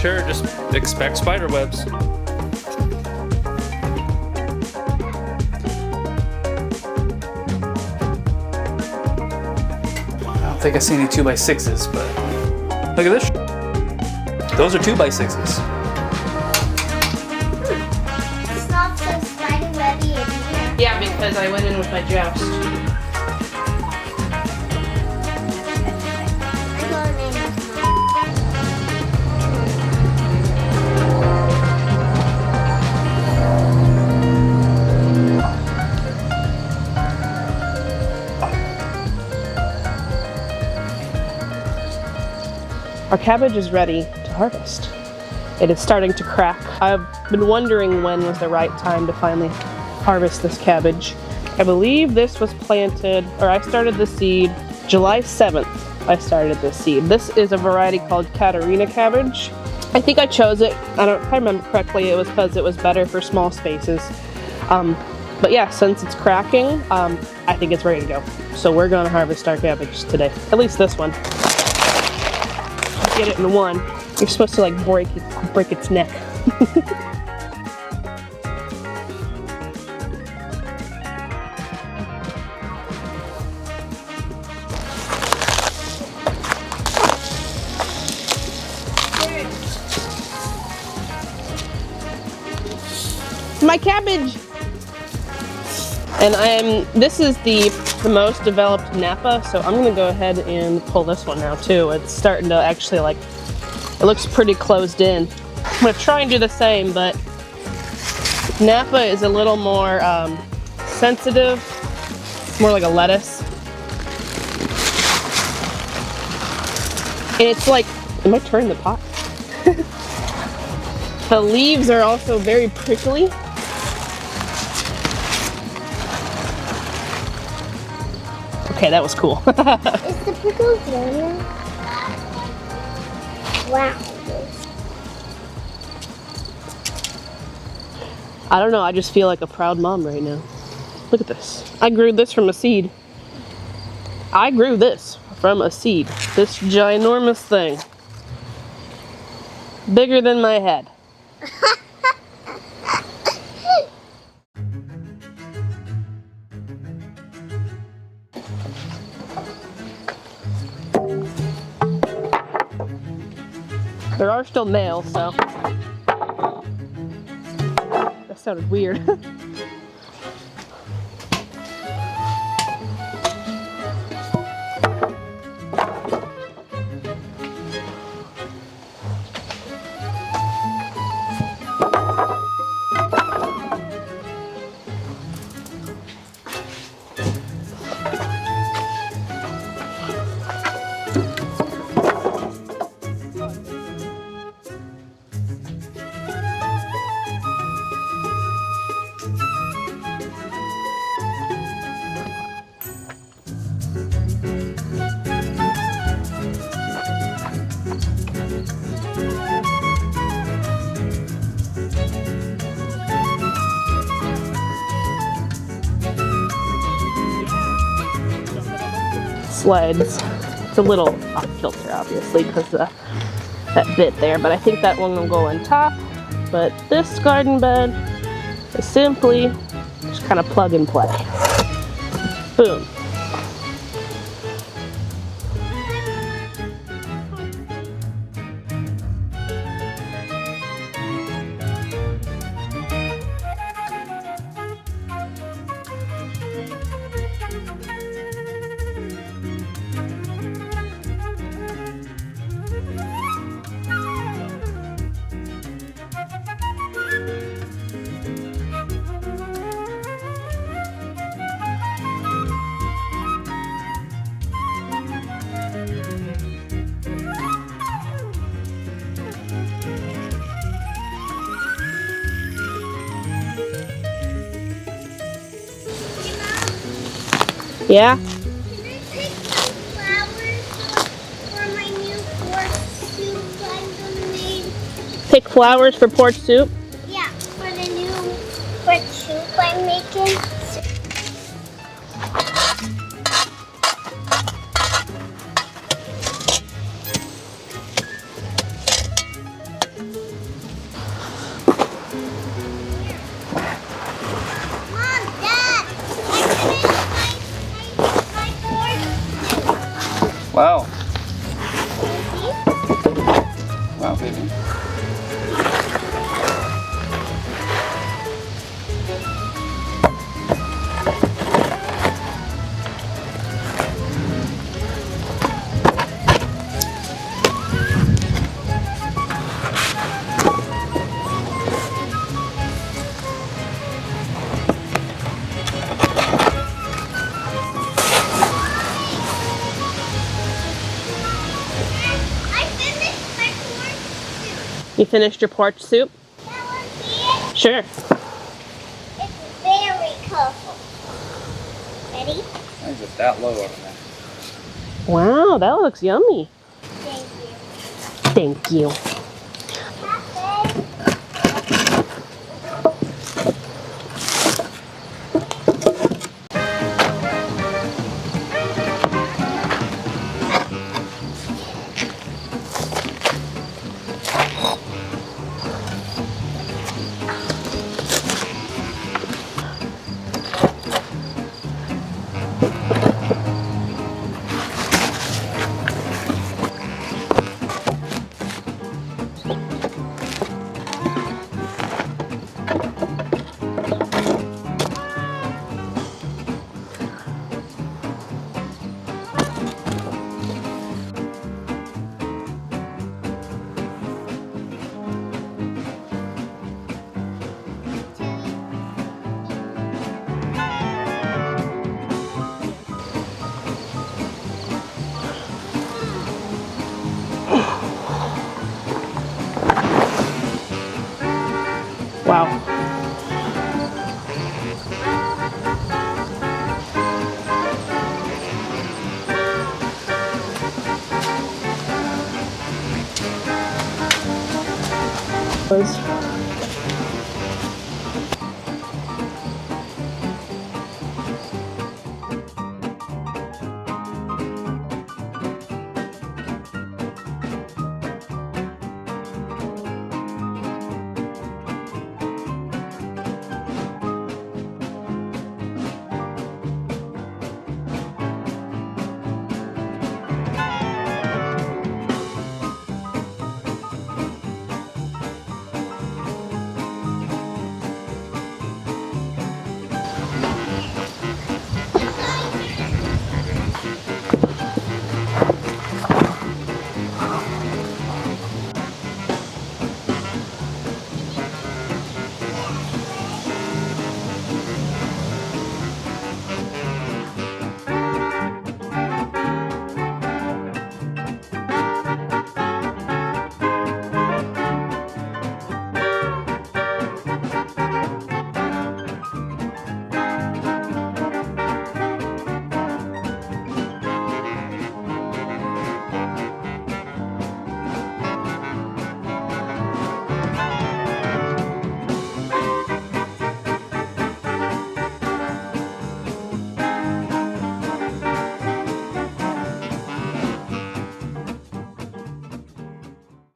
Sure, just expect spider webs. I don't think I see any 2x6s, but look at this. Those are 2x6s. It's not so spider webby in here. Yeah, because I went in with my joust. I'm going in with Our cabbage is ready to harvest. It is starting to crack. I've been wondering when was the right time to finally harvest this cabbage. I believe this was planted, or I started the seed July 7th. I started this seed. This is a variety called Katarina cabbage. I think I chose it, if I remember correctly, it was because it was better for small spaces. But yeah, since it's cracking, I think it's ready to go. So we're gonna harvest our cabbage today. At least this one. Get it in one. You're supposed to like break its neck. My cabbage! And this is the most developed Napa, so I'm gonna go ahead and pull this one now too. It's starting to actually it looks pretty closed in. I'm gonna try and do the same, but Napa is a little more sensitive, more like a lettuce. And it's like, am I turning the pot? The leaves are also very prickly. Okay, that was cool. Is the pickle yellow? Wow. I don't know, I just feel like a proud mom right now. Look at this. I grew this from a seed. I grew this from a seed. This ginormous thing. Bigger than my head. There are still nails, so that sounded weird. Sleds. It's a little off kilter, obviously, because of that bit there, but I think that one will go on top. But this garden bed is simply just kind of plug and play. Boom. Yeah? Can I pick some flowers for my new pork soup I'm gonna make? Pick flowers for pork soup? Yeah, for the new pork soup I'm making. You finished your porch soup? That one, see it? Sure. It's very colorful. Ready? Mine's just that low over there. Wow, that looks yummy. Thank you. Thank you. Happy. Wow. Was